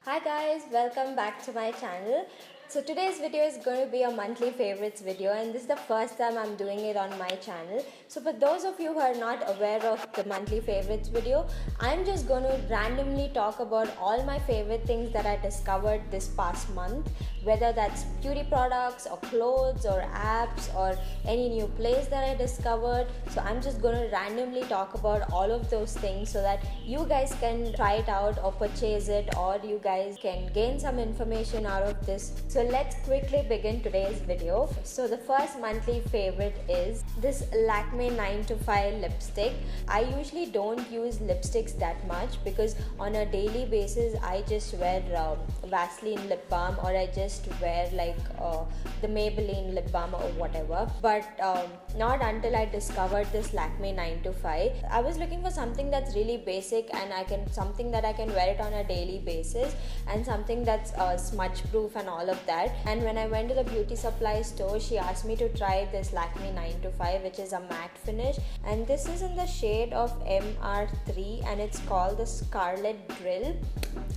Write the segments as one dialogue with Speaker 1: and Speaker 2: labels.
Speaker 1: Hi guys, welcome back to my channel. So today's video is going to be a monthly favorites video, and this is the first time I'm doing it on my channel. So for those of you who are not aware of the monthly favorites video, I'm just going to randomly talk about all my favorite things that I discovered this past month, whether that's beauty products or clothes or apps or any new place that I discovered. So I'm just going to randomly talk about all of those things so that you guys can try it out or purchase it, or you guys can gain some information out of this. So let's quickly begin today's video. So the first monthly favorite is this Lakme 9 to 5 lipstick. I usually don't use lipsticks that much because on a daily basis I just wear Vaseline lip balm, or I just wear the Maybelline lip balm or whatever. But not until I discovered this Lakme 9 to 5. I was looking for something that's really basic and something that I can wear it on a daily basis, and something that's smudge proof and all of that. And when I went to the beauty supply store, she asked me to try this Lakme 9 to 5, which is a matte finish, and this is in the shade of MR3 and it's called the Scarlet Drill.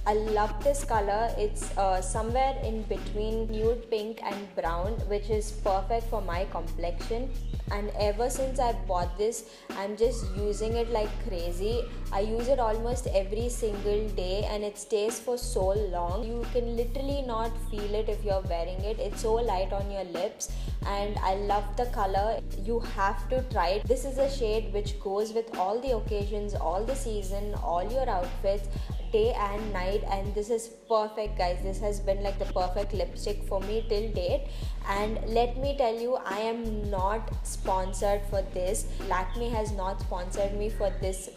Speaker 1: I love this color. It's somewhere in between nude pink and brown, which is perfect for my complexion. And ever since I bought this, I'm just using it like crazy. I use it almost every single day and it stays for so long. You can literally not feel it if you're wearing it. It's so light on your lips and I love the color. You have to try it. This is a shade which goes with all the occasions, all the season, all your outfits, day and night, and this is perfect, guys. This has been like the perfect lipstick for me till date. And let me tell you, I am not sponsored for this. Lakme has not sponsored me for this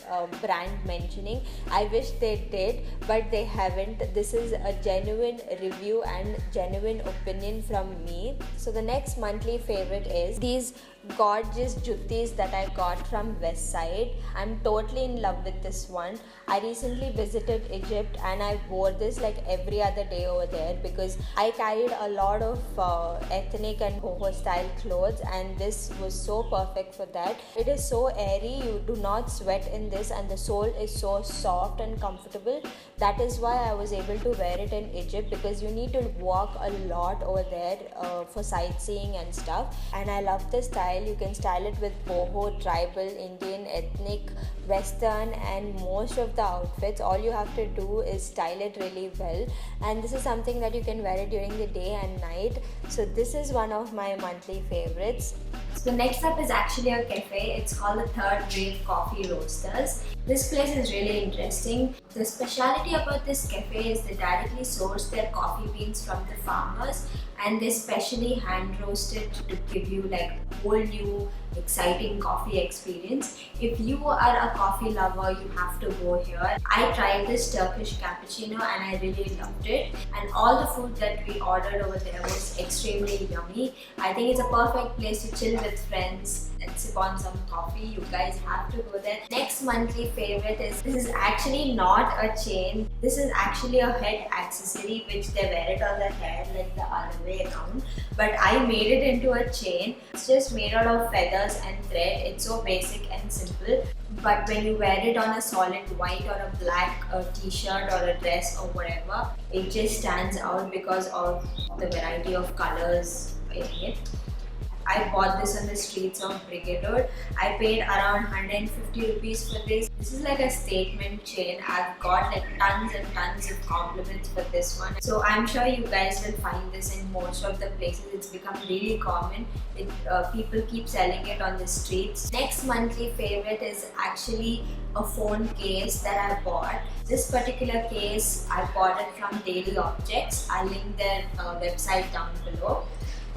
Speaker 1: brand mentioning. I wish they did, but they haven't. This is a genuine review and genuine opinion from me. So the next monthly favorite is these gorgeous juttis that I got from Westside. I'm totally in love with this one. I recently visited Egypt and I wore this like every other day over there because I carried a lot of ethnic and boho style clothes, and this was so perfect for that. It is so airy, you do not sweat in this, and the sole is so soft and comfortable. That is why I was able to wear it in Egypt, because you need to walk a lot over there for sightseeing and stuff. And I love the style. You can style it with boho, tribal, Indian, ethnic, western, and most of the outfits. All you have to do is style it really well, and this is something that you can wear it during the day and night. So this is one of my monthly favorites. So next up is actually a cafe. It's called the Third Wave Coffee Roasters. This place is really interesting. The speciality about this cafe is they directly source their coffee beans from the farmers, and they specially hand roast it to give you like whole new exciting coffee experience. If you are a coffee lover, you have to go here. I tried this Turkish cappuccino and I really loved it, and all the food that we ordered over there was extremely yummy. I think it's a perfect place to chill with friends and sip on some coffee. You guys have to go there. Next monthly favorite is, this is actually not a chain. This is actually a head accessory which they wear it on the head like the other way around, but I made it into a chain. It's just made out of feathers and thread. It's so basic and simple, but when you wear it on a solid white or a black t-shirt or a dress or whatever, it just stands out because of the variety of colors in it. I bought this on the streets of Brigade Road. I paid around 150 rupees for this. This is like a statement chain. I've got like tons and tons of compliments for this one. So I'm sure you guys will find this in most of the places. It's become really common. People keep selling it on the streets. Next monthly favorite is actually a phone case that I bought. This particular case, I bought it from Daily Objects. I'll link their website down below.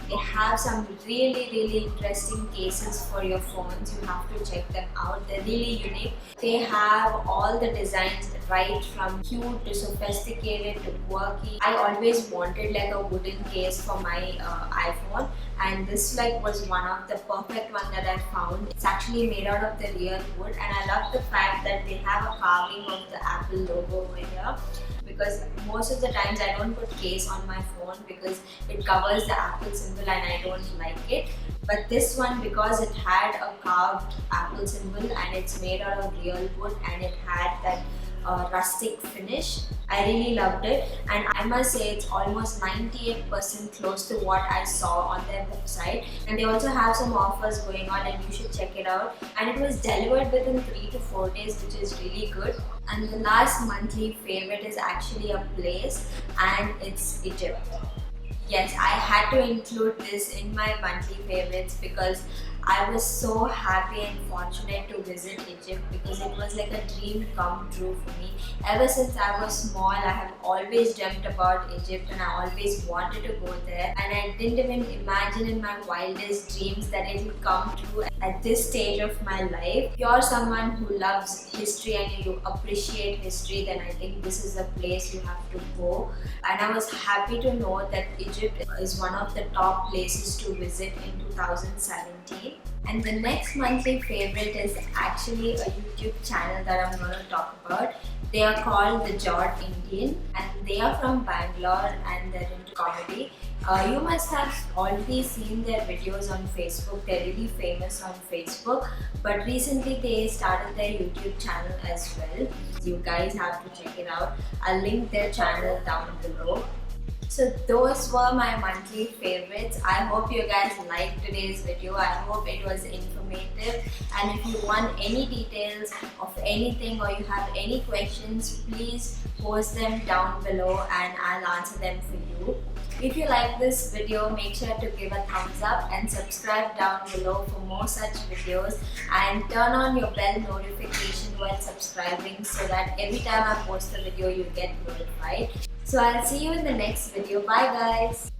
Speaker 1: They have some really interesting cases for your phones. You have to check them out. They're really unique. They have all the designs right from cute to sophisticated to quirky. I always wanted like a wooden case for my iPhone, and this like was one of the perfect one that I found. It's actually made out of the real wood, and I love the fact that they have a carving of the Apple logo over here, because most of the times I don't put case on my phone because it covers the Apple symbol and I don't like it. But this one, because it had a carved Apple symbol and it's made out of real wood and it had that rustic finish. I really loved it, and I must say it's almost 98% close to what I saw on their website. And they also have some offers going on, and you should check it out. And it was delivered within 3 to 4 days, which is really good. And the last monthly favorite is actually a place, and it's Egypt. Yes, I had to include this in my monthly favorites because I was so happy and fortunate to visit Egypt, because it was like a dream come true for me. Ever since I was small, I have always dreamt about Egypt, and I always wanted to go there, and I didn't even imagine in my wildest dreams that it would come true at this stage of my life. If you're someone who loves history and you appreciate history, then I think this is a place you have to go. And I was happy to know that Egypt is one of the top places to visit in 2017. And the next monthly favorite is actually a YouTube channel that I'm going to talk about. They are called The Jod Indian, and they are from Bangalore, and they're into comedy. You must have already seen their videos on Facebook. They're really famous on Facebook, but recently they started their YouTube channel as well. You guys have to check it out. I'll link their channel down below. So those were my monthly favorites. I hope you guys liked today's video. I hope it was informative, and if you want any details of anything or you have any questions, please post them down below and I'll answer them for you. If you like this video, make sure to give a thumbs up and subscribe down below for more such videos, and turn on your bell notification while subscribing so that every time I post a video you get notified. So I'll see you in the next video. Bye guys.